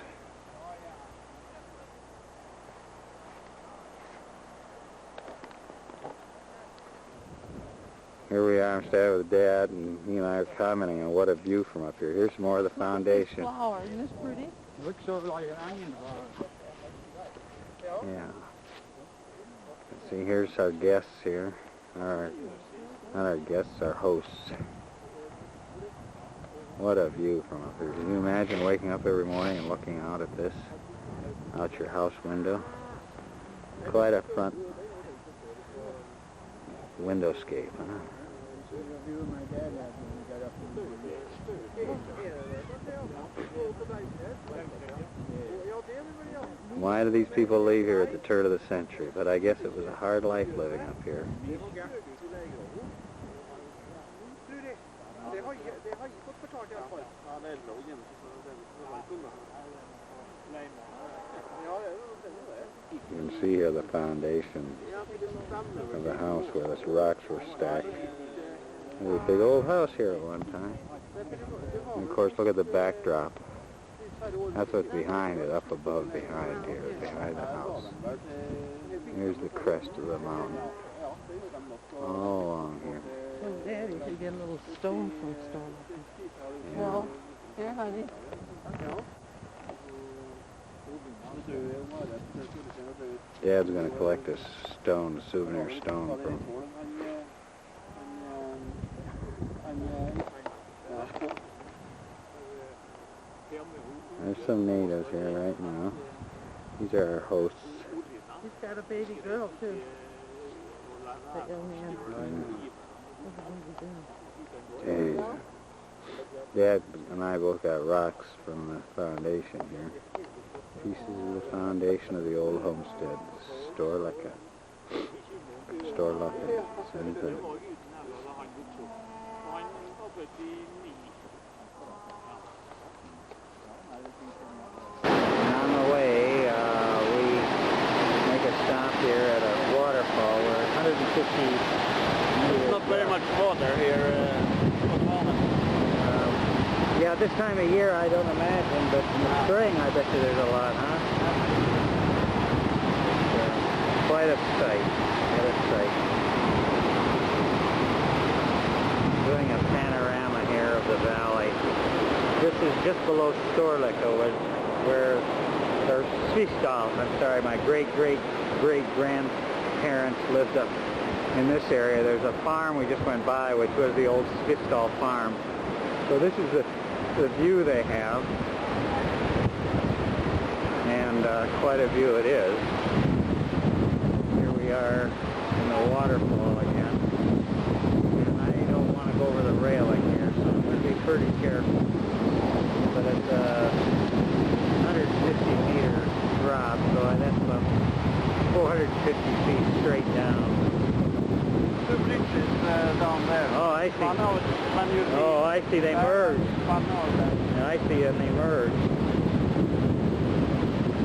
Speaker 1: Here we are, I'm staying with Dad, and he and I are commenting on what a view from up here. Here's more of the foundation.
Speaker 3: Flower, isn't this pretty?
Speaker 2: Looks sort of like an onion flower.
Speaker 1: Yeah. Let's see, here's our guests here. Not our guests, our hosts. What a view from up here. Can you imagine waking up every morning and looking out at this? Out your house window? Quite a front windowscape, huh?
Speaker 2: The view my dad had when we got up in.
Speaker 1: Why do these people leave here at the turn of the century? But I guess it was a hard life living up here. You can see here the foundation of the house where the rocks were stacked. There was a big old house here at one time. And of course, look at the backdrop. That's what's behind it, up above behind here, behind the house. Here's the crest of the mountain. All along here.
Speaker 3: So Daddy could get a little stone from Stone.
Speaker 1: Yeah.
Speaker 3: Well, here, honey.
Speaker 1: Dad's going to collect a stone, a souvenir stone from. There's some natives here right now. These are our hosts.
Speaker 3: He's got a baby girl, too. That young man.
Speaker 1: Hey, Dad and I both got rocks from the foundation here. Pieces of the foundation of the old homestead. Store like a store like a same thing. And on the way, we make a stop here at a waterfall. We're 150 meters.
Speaker 6: Not very much water here.
Speaker 1: Yeah, this time of year I don't imagine, but in the spring I bet you there's a lot, huh? Quite a sight. Quite a sight. Doing a panorama here of the valley. This is just below Storlika, where or Svistal, I'm sorry, my great-great-great-grandparents lived up in this area. There's a farm we just went by, which was the old Svistal farm. So this is the view they have, and quite a view it is. Here we are in the waterfall again, and I don't want to go over the railing here, so I'm going to be pretty careful. But it's a 150-meter drop, so that's about 450 feet straight down.
Speaker 6: Two bridges down there.
Speaker 1: Oh, I see.
Speaker 6: When you see
Speaker 1: Oh, I see. They merge.
Speaker 6: Yeah,
Speaker 1: I see, and they merge.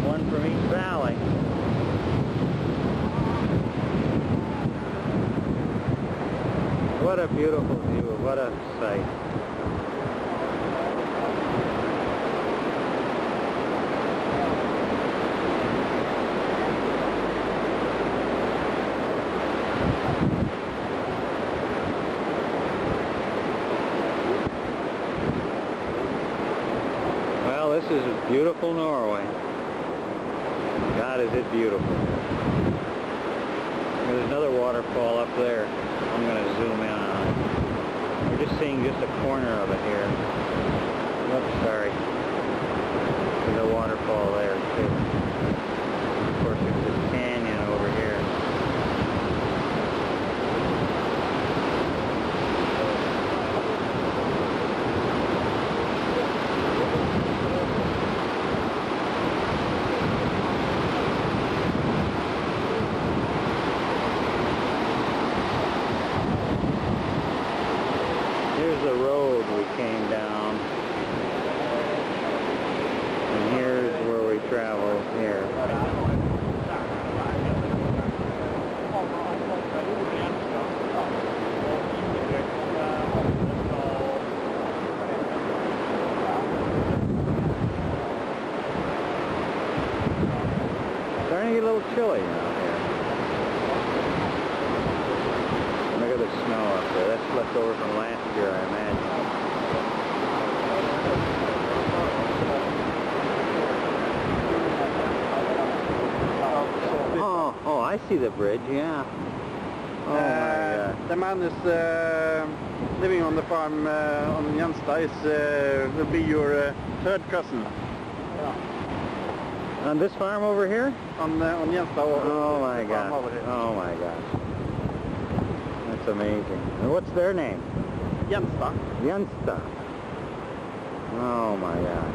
Speaker 1: One from each valley. What a beautiful view. What a sight. This is beautiful Norway. God, is it beautiful. There's another waterfall up there. I'm going to zoom in on it. We're just seeing just a corner of it here. Oops, sorry. There's a waterfall there, too. Of course, there's this canyon over here. Here's the road we came down, and here's where we travel here. Starting to get a little chilly now here. Look at the snow up there. That's left over from last year, I imagine. Oh, I see the bridge, yeah. Oh, my God.
Speaker 6: The man is living on the farm on Jenstad. Will be your third cousin.
Speaker 1: On this farm over here?
Speaker 6: On Jenstad.
Speaker 1: Oh, my gosh. Oh, my gosh. That's amazing. And what's their name?
Speaker 6: Jenstad.
Speaker 1: Jenstad. Oh my gosh.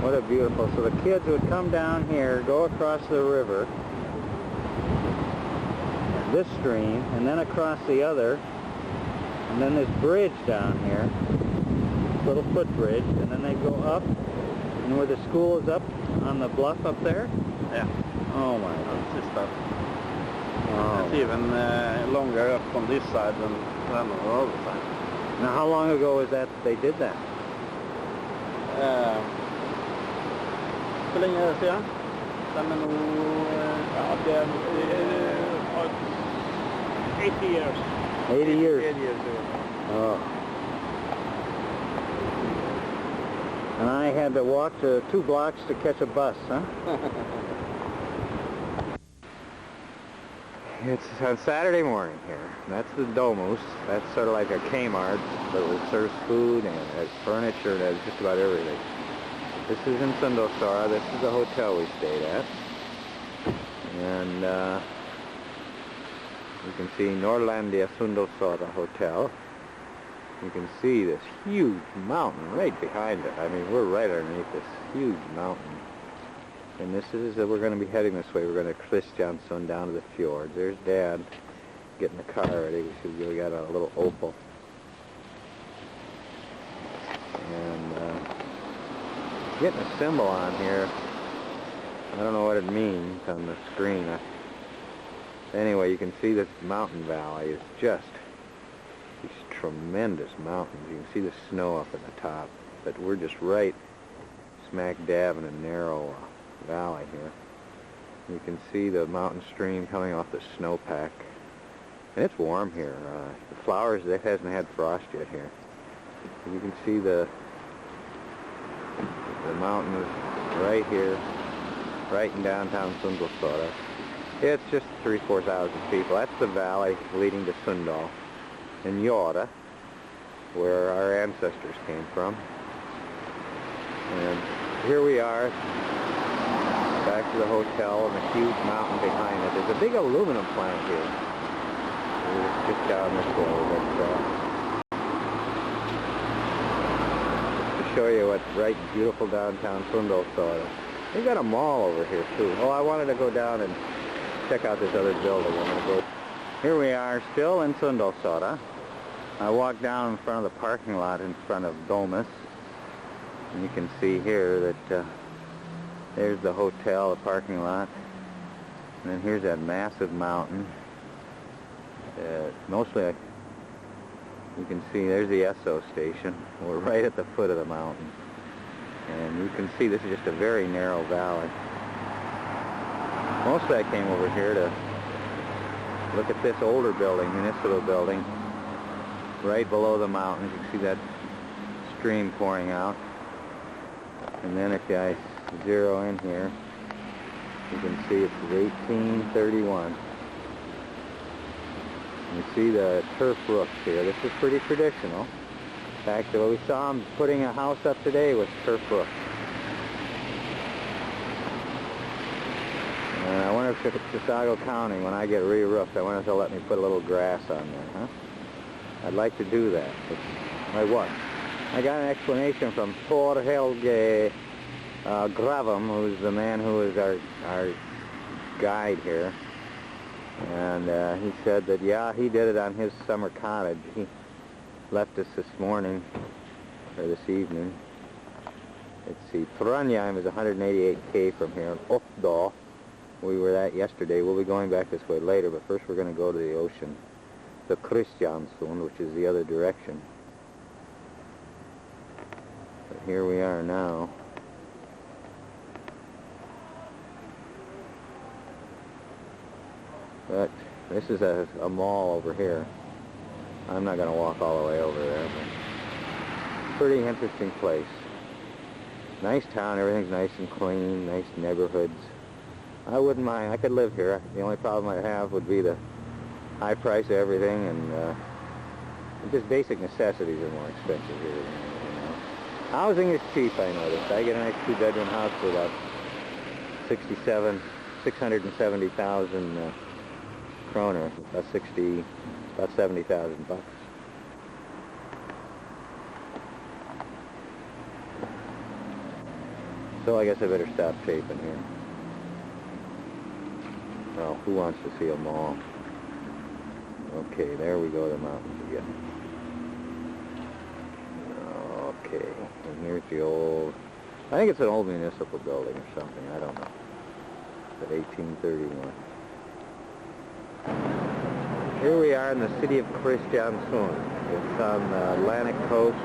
Speaker 1: What a beautiful. So the kids would come down here, go across the river, this stream, and then across the other, and then this bridge down here, little footbridge, and then they go up, and where the school is up on the bluff up there?
Speaker 6: Yeah.
Speaker 1: Oh my gosh. Oh.
Speaker 6: It's even longer up on this side than on the other side.
Speaker 1: Now, how long ago was that they did that?
Speaker 6: Hur länge är det sedan? Den är nog...
Speaker 4: det är 80 years.
Speaker 1: 80 years.
Speaker 6: 80 years.
Speaker 1: Oh. And I had to walk 2 blocks to catch a bus, huh? It's on Saturday morning here. That's the Domus. That's sort of like a Kmart, but it serves food and it has furniture and it has just about everything. This is in Sundalsora. This is the hotel we stayed at. And you can see Norlandia Sundalsora Hotel. You can see this huge mountain right behind it. I mean, we're right underneath this huge mountain. And this is, we're going to be heading this way. We're going to Kristiansund down to the fjords. There's Dad getting the car ready. We got a little Opel. And getting a symbol on here. I don't know what it means on the screen. Anyway, you can see this mountain valley. It's just these tremendous mountains. You can see the snow up at the top. But we're just right smack dab in a narrow valley here. You can see the mountain stream coming off the snowpack. And it's warm here. The flowers, it hasn't had frost yet here. You can see the mountains right here, right in downtown Sundalsora. It's just 3,000-4,000 people. That's the valley leading to Sundal and Jora, where our ancestors came from. And here we are, back to the hotel and the huge mountain behind it. There's a big aluminum plant here. It's just down this way. But, to show you what's right beautiful downtown Sundalsora. They got a mall over here too. Oh, I wanted to go down and check out this other building. Here we are still in Sundalsora. I walked down in front of the parking lot in front of Domus. And you can see here that there's the hotel, the parking lot. And then here's that massive mountain. Mostly, you can see there's the Esso station. We're right at the foot of the mountain. And you can see this is just a very narrow valley. Mostly I came over here to look at this older building, municipal building, right below the mountains. You can see that stream pouring out. And then if I zero in here, you can see it's 1831. You see the turf roofs here. This is pretty traditional. In fact, we saw them putting a house up today with turf roofs. I wonder if Chisago County, when I get re-roofed, I wonder if they'll let me put a little grass on there, huh? I'd like to do that. I what? I got an explanation from Thor Helge Gravam, who's the man who is our guide here. And he said that, yeah, he did it on his summer cottage. He left us this morning, or this evening. Let's see, Trondheim is 188K from here, and Oppdal, we were at yesterday. We'll be going back this way later, but first we're going to go to the ocean, the Kristiansund, which is the other direction. But here we are now. But this is a mall over here. I'm not going to walk all the way over there. But pretty interesting place. Nice town. Everything's nice and clean. Nice neighborhoods. I wouldn't mind. I could live here. The only problem I'd have would be the high price of everything, and just basic necessities are more expensive here. You know. Housing is cheap, I noticed. I get a nice 2-bedroom house for about 670,000 kroner, about 70,000 bucks. So I guess I better stop taping here. Well, who wants to see a mall? Okay, there we go, the mountains again. Okay, and here's the old, I think it's an old municipal building or something, I don't know. But 1831. Here we are in the city of Kristiansund. It's on the Atlantic coast.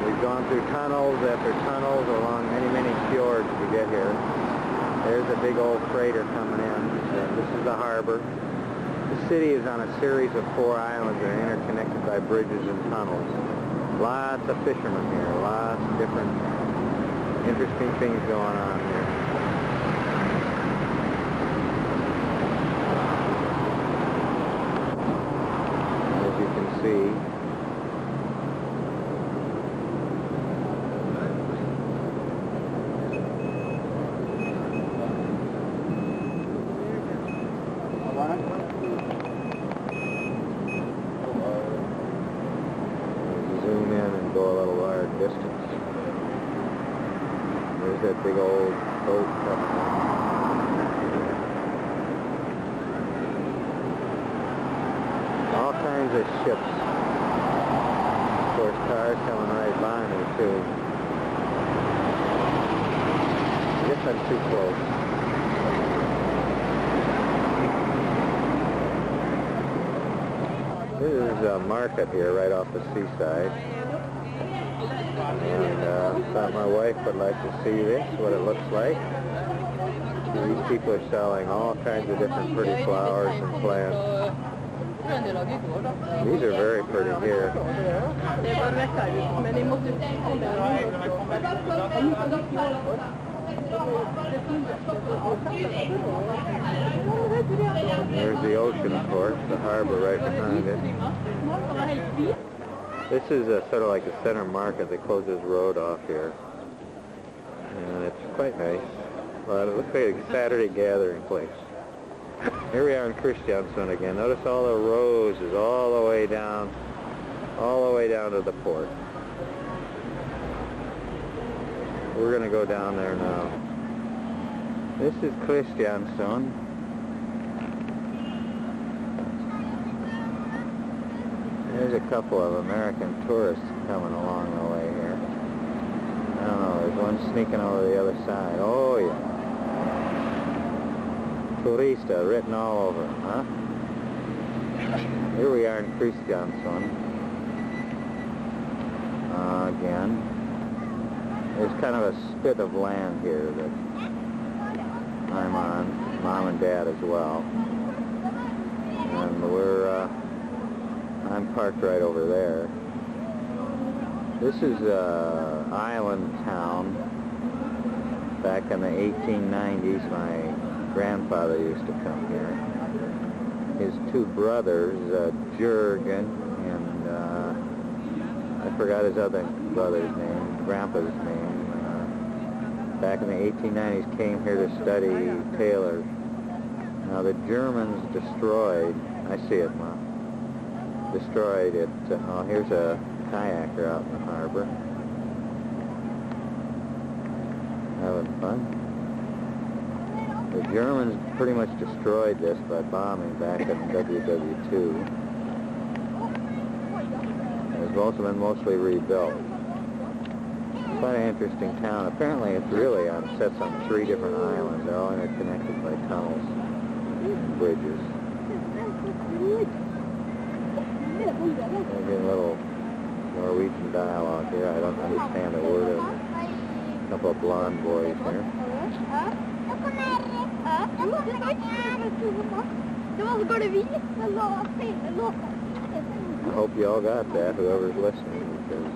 Speaker 1: We've gone through tunnels after tunnels along many, many fjords to get here. There's a big old freighter coming in. This is the harbor. The city is on a series of 4 islands that are interconnected by bridges and tunnels. Lots of fishermen here, lots of different interesting things going on here. As you can see, zoom in and go a little large distance. There's that big old boat coming in. All kinds of ships. Of course, cars coming right by me too. I guess I'm too close. This is a market here right off the seaside. And I thought my wife would like to see this, what it looks like. These people are selling all kinds of different pretty flowers and plants. These are very pretty here. There's the ocean, of course, the harbor right behind it. This is sort of like a center market. They closed this road off here. And it's quite nice. Well, it looks like a Saturday gathering place. Here we are in Kristiansund again. Notice all the roses all the way down to the port. We're going to go down there now. This is Kristiansund. There's a couple of American tourists coming along the way here. I don't know, there's one sneaking over the other side. Oh yeah. Turista written all over him, huh? Here we are in Kristiansund. Again. There's kind of a spit of land here that I'm on, Mom and Dad as well. And I'm parked right over there. This is island town. Back in the 1890s, my grandfather used to come here. His two brothers, Jurgen and I forgot his other brother's name, Grandpa's name. Back in the 1890s, came here to study tailor. Now the Germans destroyed. I see it, Mom. Destroyed it. Oh, here's a kayaker out in the harbor. Having fun. The Germans pretty much destroyed this by bombing back in WW2. It's been mostly rebuilt. Quite an interesting town. Apparently it's really sets on 3 different islands. They're all interconnected by tunnels and bridges. Maybe a little Norwegian dialogue here. I don't understand a word of it. A couple of blonde boys here. I hope you all got that, whoever's listening, because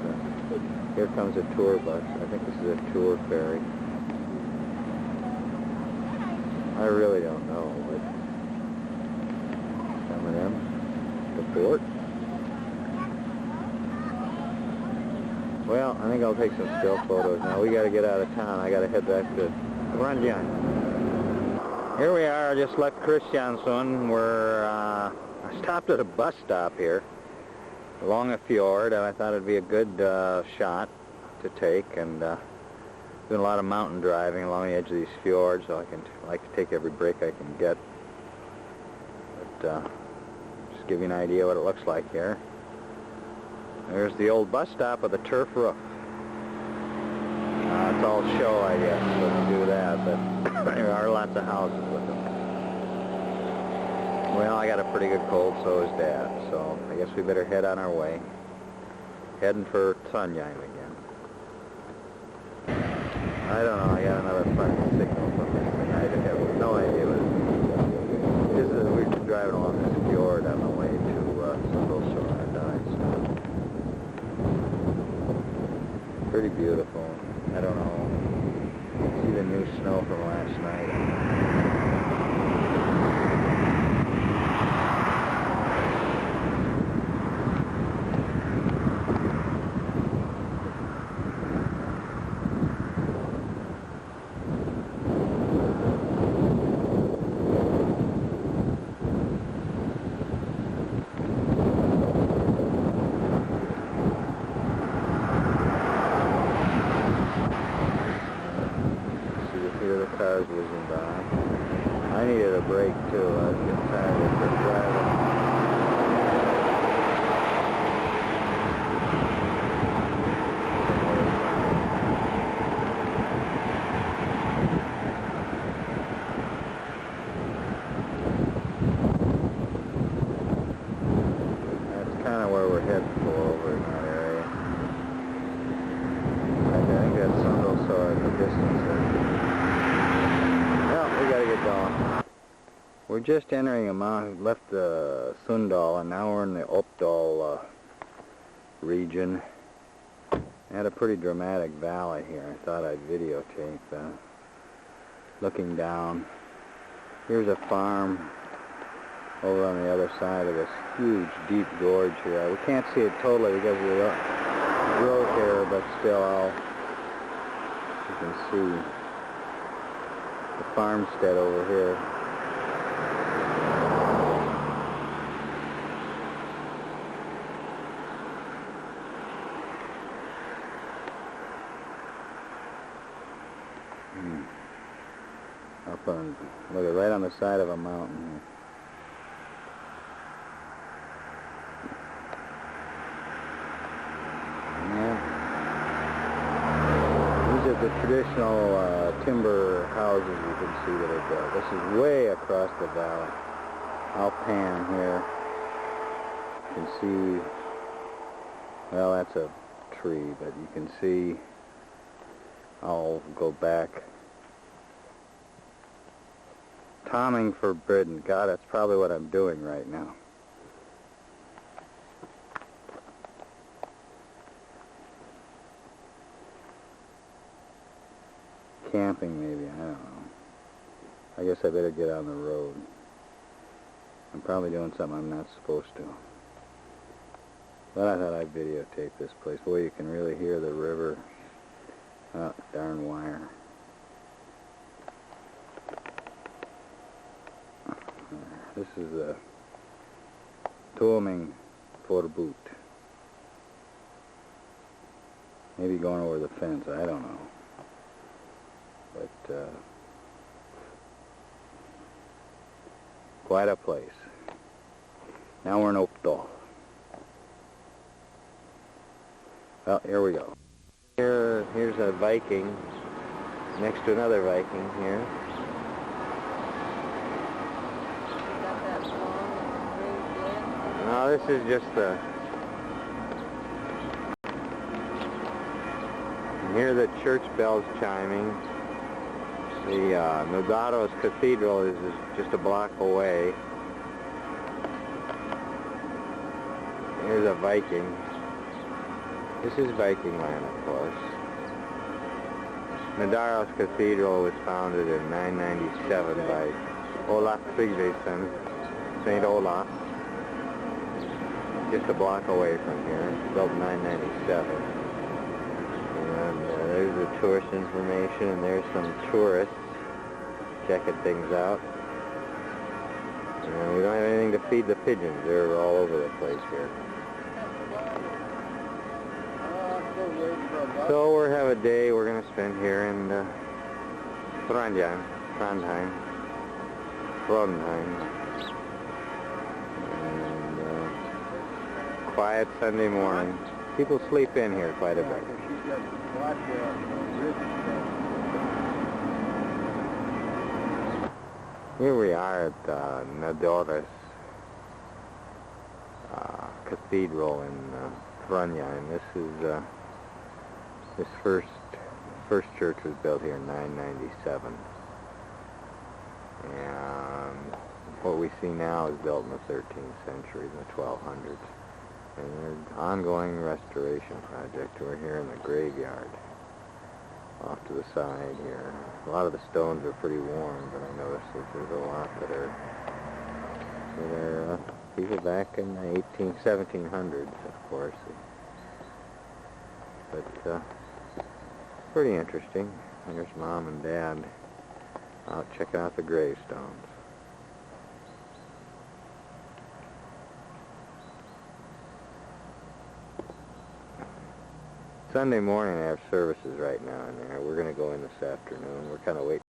Speaker 1: here comes a tour bus. I think this is a tour ferry. I really don't know, but coming in the port. Well, I think I'll take some still photos now. We got to get out of town. I got to head back to Ranjan. Here we are. I just left Kristiansund. I stopped at a bus stop here along a fjord, and I thought it'd be a good shot to take. And doing a lot of mountain driving along the edge of these fjords, so I like to take every break I can get. But just give you an idea what it looks like here. There's the old bus stop with a turf roof. It's all show, I guess, wouldn't do that, but there are lots of houses with them. Well, I got a pretty good cold, so is Dad, so I guess we better head on our way. Heading for Trondheim again. I don't know, I got another fucking signal from this thing. I have no idea what it is. We've been driving along this fjord on the way to Central Shore, Pretty beautiful. I don't know. You can see the new snow from last night. Hear the cars whizzing by. I needed a break too. I was getting tired of driving. That's kind of where we're heading for over in that area. I think that's Sundalsor in the distance there. We gotta get going. We're just entering a mountain. Left the Sundal and now we're in the Uppdal region. Had a pretty dramatic valley here. I thought I'd videotape looking down. Here's a farm over on the other side of this huge deep gorge here. We can't see it totally because of the growth here, but still you can see the farmstead over here. Up on, look at right on the side of a mountain here. These are the traditional timber houses you can see that are built. This is way across the valley. I'll pan here. You can see, well, that's a tree, but you can see, I'll go back. Tomming forbidden. God, that's probably what I'm doing right now. Camping maybe, I don't know. I guess I better get on the road. I'm probably doing something I'm not supposed to. But I thought I'd videotape this place. Boy, you can really hear the river. Oh, darn wire. This is a Toming Forbud. Maybe going over the fence, I don't know. But quite a place. Now we're in Uppdal. Well, here we go. Here's a Viking next to another Viking here. No, this is just the... You hear the church bells chiming. The Norway Cathedral is just a block away. Here's a Viking. This is Viking land, of course. Norway Cathedral was founded in 997 by Olaf Tryggvason, St. Olaf. Just a block away from here. It's built in 997. And there's the tourist information, and there's some tourists checking things out. And we don't have anything to feed the pigeons. They're all over the place here. So we'll have a day we're going to spend here in Trondheim. Quiet Sunday morning. People sleep in here quite a bit. Here we are at Norway Cathedral in Trondheim. This is this first church was built here in 997, and what we see now is built in the 13th century, in the 1200s. And an ongoing restoration project. We're here in the graveyard, off to the side here. A lot of the stones are pretty worn, but I noticed that there's a lot that are people back in the 1700s, of course. But pretty interesting. There's Mom and Dad out checking out the gravestones. Sunday morning I have services right now in there. We're going to go in this afternoon. We're kind of waiting.